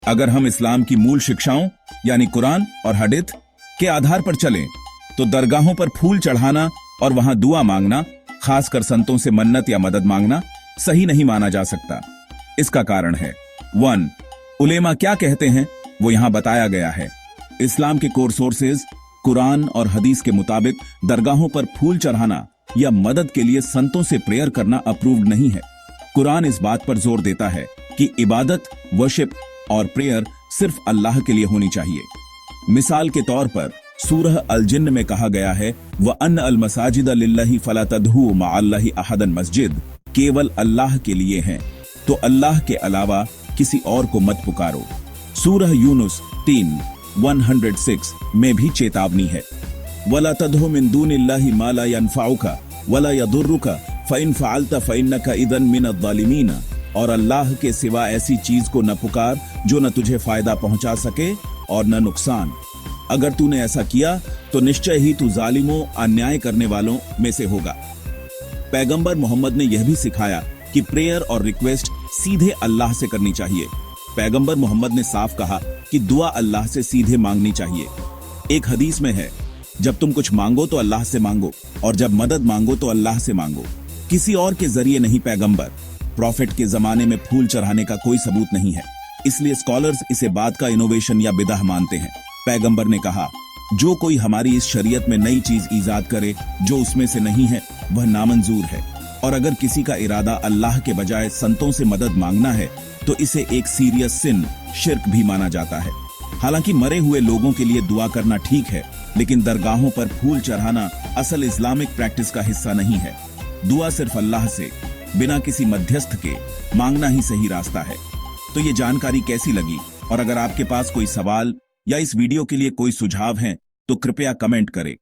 अगर हम इस्लाम की मूल शिक्षाओं यानी कुरान और हदीस के आधार पर चलें तो दरगाहों पर फूल चढ़ाना और वहां दुआ मांगना, खासकर संतों से मन्नत या मदद मांगना, सही नहीं माना जा सकता। इसका कारण है 1. उलेमा क्या कहते हैं वो यहां बताया गया है। इस्लाम के कोर सोर्सेज कुरान और हदीस के मुताबिक दरगाहों पर फूल चढ़ाना या मदद के लिए संतों से प्रेयर करना अप्रूव्ड नहीं है। कुरान इस बात पर जोर देता है कि इबादत, वर्शिप और प्रेयर सिर्फ अल्लाह के लिए होनी चाहिए। मिसाल के तौर पर सूरह अल जिन्न में कहा गया है व अन्न अल मसाजिद लिल्लाहि फला तदहू मअल्लाहि अहदन, मस्जिद केवल अल्लाह के लिए हैं, तो अल्लाह के अलावा किसी और को मत पुकारो। सूरह यूनुस 3:106 में भी चेतावनी है, वला तदहु मिन दूनिल्लाहि मा ला यनफउका वला यदुर्रुका फइन फअलता फइन्नका इदन मिनज़-ज़ालिमीन, और अल्लाह के सिवा ऐसी चीज को न पुकार जो न तुझे फायदा पहुंचा सके और न नुकसान। अगर तूने ऐसा किया तो निश्चय ही तू जालिमों, अन्याय करने वालों में से होगा। पैगंबर मोहम्मद ने यह भी सिखाया कि प्रेयर और रिक्वेस्ट सीधे अल्लाह से करनी चाहिए। पैगंबर मोहम्मद ने साफ कहा कि दुआ अल्लाह से सीधे मांगनी चाहिए। एक हदीस में है, जब तुम कुछ मांगो तो अल्लाह से मांगो और जब मदद मांगो तो अल्लाह से मांगो, किसी और के जरिए नहीं। पैगंबर प्रॉफिट के जमाने में फूल चढ़ाने का कोई सबूत नहीं है, इसलिए स्कॉलर्स इसे बाद का इनोवेशन या बिदअह मानते हैं। पैगंबर ने कहा, जो कोई हमारी इस शरीयत में नई चीज ईजाद करे जो उसमें से नहीं है वह नामंजूर है, और अगर किसी का इरादा अल्लाह के बजाय संतों से मदद मांगना है तो इसे एक सीरियस सिन, शिर्क भी माना जाता है। हालांकि मरे हुए लोगों के लिए दुआ करना ठीक है, लेकिन दरगाहों पर फूल चढ़ाना असल इस्लामिक प्रैक्टिस का हिस्सा नहीं है। दुआ सिर्फ अल्लाह से बिना किसी मध्यस्थ के मांगना ही सही रास्ता है। तो ये जानकारी कैसी लगी, और अगर आपके पास कोई सवाल या इस वीडियो के लिए कोई सुझाव है तो कृपया कमेंट करें।